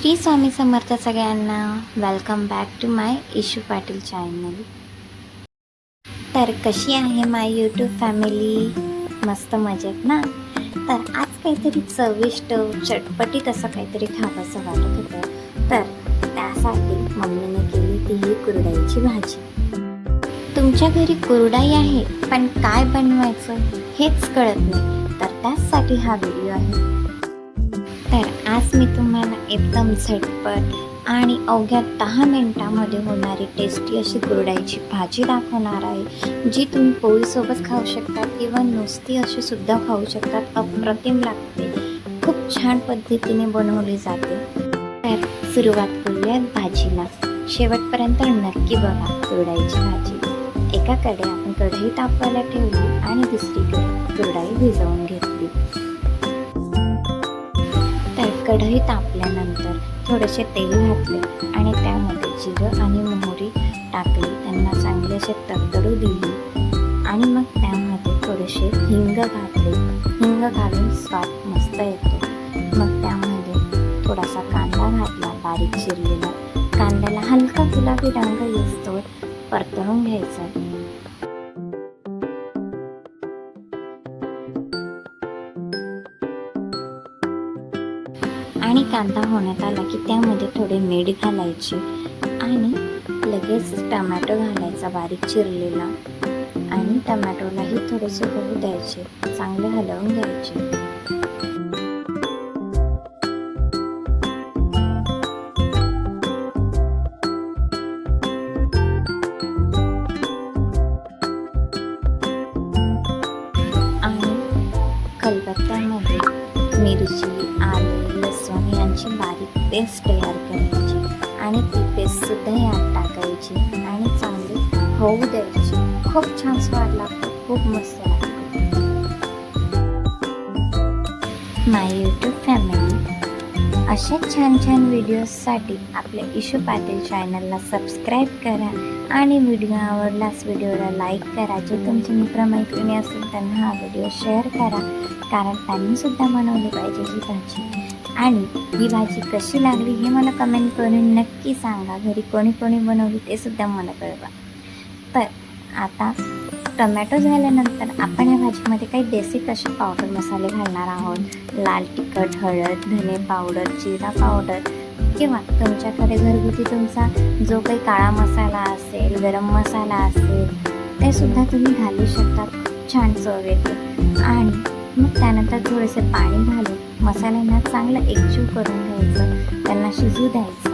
श्री स्वामी समर्थ सगळ्यांना. Welcome back to my Ishu Patil channel. तर कशी आहे माय यूट्यूब फॅमिली? मस्त मजेत ना? तर आज काहीतरी चविष्ट चटपटीत असं काहीतरी खावंसं वाटत होतं. तर त्यासाठी मम्मीने केली ती ही कुरडईची भाजी. तुमच्या घरी कुरडई आहे पण काय बनवायचं हेच कळत नाही, तर त्याचसाठी हा व्हिडिओ आहे. तर आज मी तुम्हाला एकदम झटपट आणि अवघ्या 10 मिनिटांमध्ये होणारी टेस्टी अशी कुरडईची भाजी दाखवणार आहे, जी तुम्ही पोळीसोबत खाऊ शकता किंवा नुसती अशी सुद्धा खाऊ शकतात. अप्रतिम लागते, खूप छान पद्धतीने बनवली जाते. तर सुरुवात करूयात भाजीला. शेवटपर्यंत नक्की बघा कुरडईची भाजी. एकाकडे आपण कढई तापवायला ठेवली आणि दुसरीकडे कुरडई भिजवून घेतली. कढई तापल्यानंतर थोडेसे तेल घातले आणि त्यामध्ये जिरं आणि मोहरी टाकली. त्यांना चांगले असे तडतडू दिली आणि मग त्यामध्ये थोडेसे हिंग घातले. हिंग घालून स्वाद मस्त येतो. मग त्यामध्ये थोडासा कांदा घातला, बारीक चिरलेला. कांद्याला हलका गुलाबी रंग येतो परतवून घ्यायचा. आणि कांदा होण्यात आला की त्यामध्ये थोडे मीठ घालायचे आणि लगेच टमॅटो घालायचा बारीक चिरलेला आणि टमॅटोलाही थोडेसे होऊ द्यायचे. चांगले हलवून घ्यायचे. आणि खलबत्त्यामध्ये मिरची, आले, लसूण यांची बारीक पेस्ट तयार करायची आणि ती पेस्टसुद्धा यात टाकायची आणि चांगली होऊ द्यायची. खूप छान स्वाद लागतो, खूप मस्त लागतो. माय यूट्यूब फॅमिली, अशा छान छान व्हिडिओजसाठी आपल्या इशू पाटील चॅनलला सबस्क्राईब करा आणि व्हिडिओ आवडल्यास व्हिडिओला लाईक करा. जे तुमचे मित्रमैत्रिणी असतील त्यांना हा व्हिडिओ शेअर करा, कारण त्यांनीसुद्धा बनवली पाहिजे ही भाजी. आणि ही भाजी कशी लागली हे मला कमेंट करून नक्की सांगा. घरी कोणी कोणी बनवली ते सुद्धा मला कळवा. तर आता टमॅटो झाल्यानंतर आपण या भाजीमध्ये काही बेसिक असे पावडर मसाले घालणार आहोत. लाल तिखट, हळद, धने पावडर, जिरा पावडर किंवा तुमच्याकडे घरगुती तुमचा जो काही काळा मसाला असेल, गरम मसाला असेल, ते सुद्धा तुम्ही घालू शकता. छान चव येते. आणि मग त्यानंतर थोडेसे पाणी घालून मसाल्यांना चांगलं एकजीव करून घ्यायचं, त्यांना शिजू द्यायचं.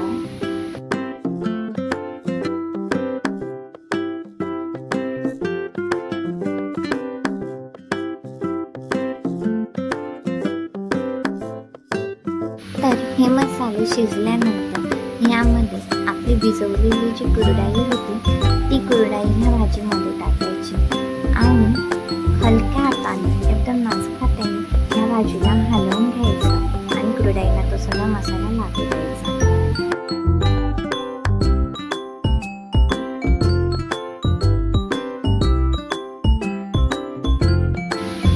तर हे मसाले शिजल्यानंतर ह्यामध्ये आपली भिजवलेली जी कुरडई होती ती कुरडई ह्या भाजीमध्ये टाकायची आणि हलक्या हाताने एकदम नाजूक हाताने ह्या भाजीला हलवून घ्यायचं आणि कुरडईला तो सगळा मसाला लागू द्यायचा.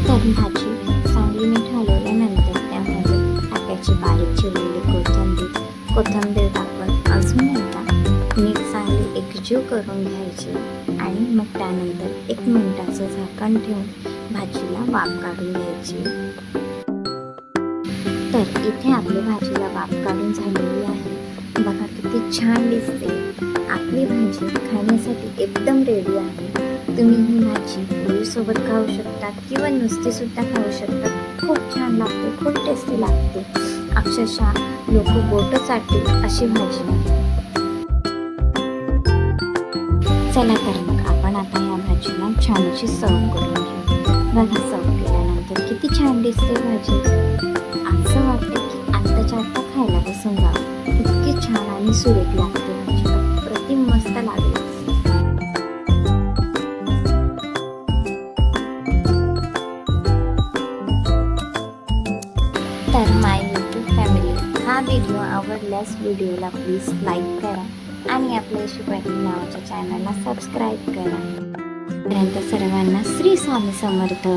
तर भाजी चांगली मीठ हलवल्यानंतर त्यामध्ये टाकायची बारीक चिरलेली कोथिंबीर टाकून अजून एकदा मीठ चांगली एकजीव करून घ्यायची आणि मग त्यानंतर 1 मिनिटाचं झाकण ठेवून भाजीला वाफ काढून घ्यायची. तर इथे आपली भाजीला वाफ काढून झालेली आहे. बघा किती छान दिसते. आपली भाजी खाण्यासाठी एकदम रेडी आहे. तुम्ही ही भाजी पोळीसोबत खाऊ शकता किंवा नुसती सुद्धा खाऊ शकता. खूप छान लागते, खूप टेस्टी लागते. अक्षरशः लोक बोटं चाटतील अशी भाजी आहे. चला तर मग आपण आता या भाजीला छान अशी सर्व करून घेऊ. बघा सर्व केल्यानंतर किती छान दिसते भाजी. असं वाटतं की आत्ताच्या आत्ता खायला बसून जावं. इतकी छान आणि सुरेख लागते भाजी. अप्रतिम मस्त लागली. तर माय यूट्यूब फॅमिली, हा व्हिडिओ आवडल्यास व्हिडिओला प्लीज लाईक करा आणि आपल्या इशू पाटील नावाच्या चॅनलला सबस्क्राईब करा. पर्यंत सर्वांना श्री स्वामी समर्थ.